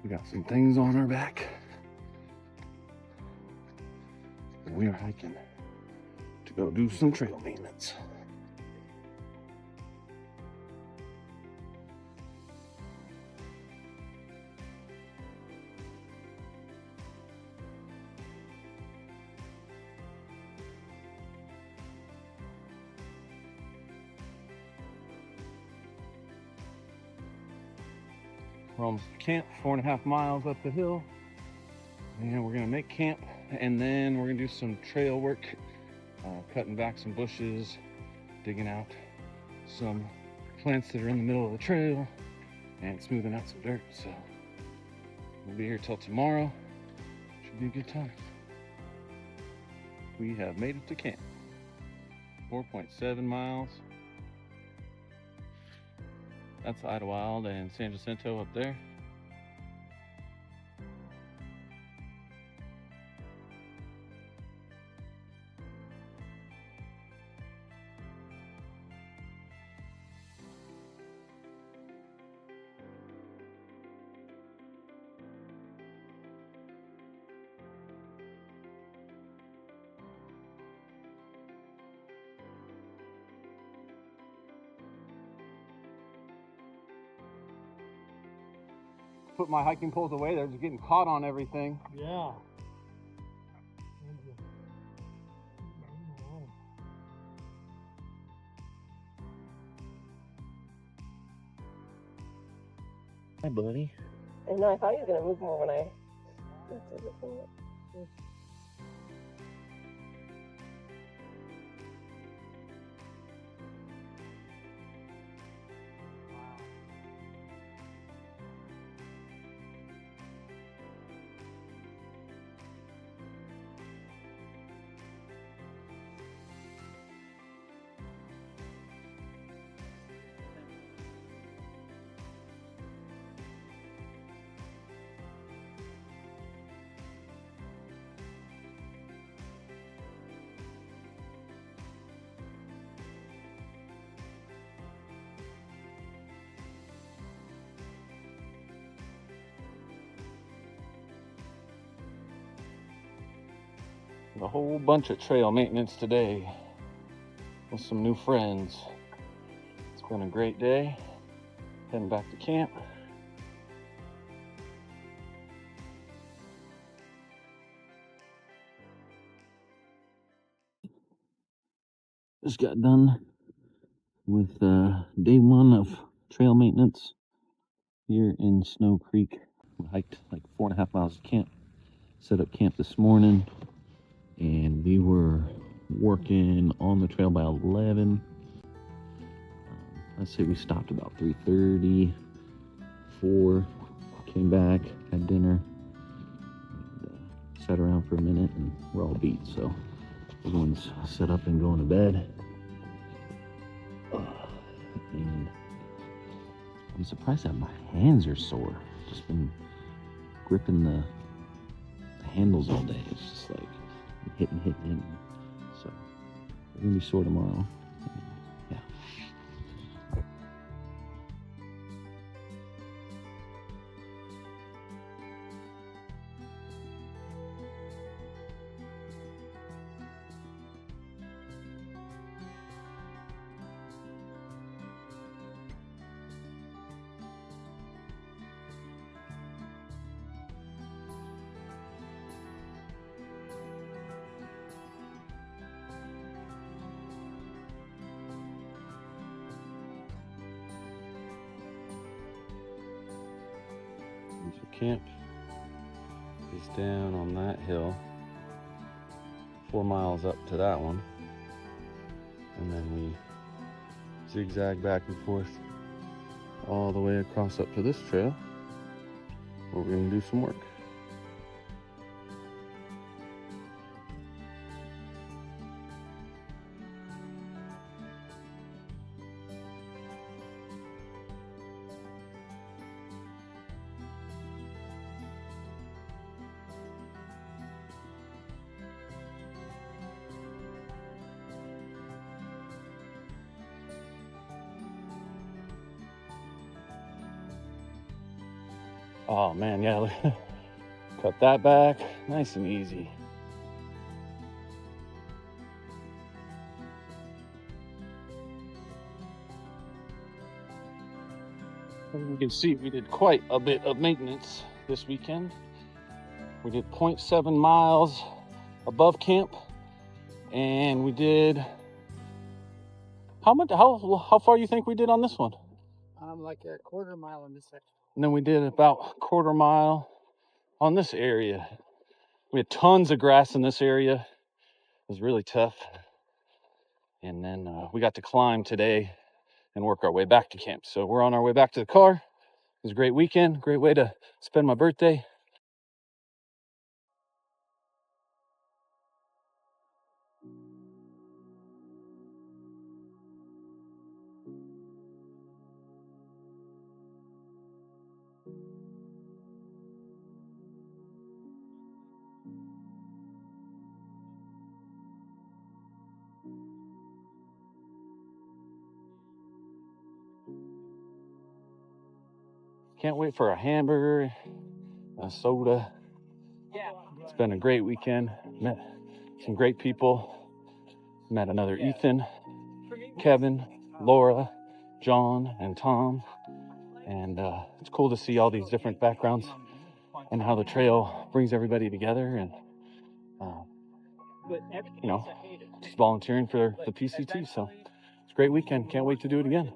We got some things on our back. And we are hiking to go do some trail maintenance. We're almost at camp, 4.5 miles up the hill. And we're gonna make camp, and then we're gonna do some trail work, cutting back some bushes, digging out some plants that are in the middle of the trail, and smoothing out some dirt. So we'll be here till tomorrow. Should be a good time. We have made it to camp. 4.7 miles. That's Idlewild and San Jacinto up there. Put my hiking poles away, they're just getting caught on everything. Yeah. Hi, buddy. I know, I thought he was going to move more when I... A whole bunch of trail maintenance today with some new friends. It's been a great day. Heading back to camp. Just got done with day one of trail maintenance here in Snow Creek. We hiked like 4.5 miles to camp. Set up camp this morning, and we were working on the trail by 11. I'd say we stopped about 3:30, 4, came back, had dinner, and, sat around for a minute, and we're all beat, so everyone's set up and going to bed. And I'm surprised that my hands are sore. Just been gripping the handles all day. It's just like hitting. So we're gonna be sore tomorrow. Yeah. So camp is down on that hill, 4 miles up to that one, and then we zigzag back and forth all the way across up to this trail where we're going to do some work. Oh man, yeah. Cut that back, nice and easy. As you can see, we did quite a bit of maintenance this weekend. We did 0.7 miles above camp, and we did how far you think we did on this one? Like a quarter mile in this section. And then we did about a quarter mile on this area. We had tons of grass in this area. It was really tough. And then we got to climb today and work our way back to camp. So we're on our way back to the car. It was a great weekend, great way to spend my birthday. Can't wait for a hamburger, a soda. It's been a great weekend. Met some great people. Met another Ethan, Kevin, Laura, John, and Tom. And it's cool to see all these different backgrounds and how the trail brings everybody together. And, just volunteering for the PCT. So it's a great weekend. Can't wait to do it again.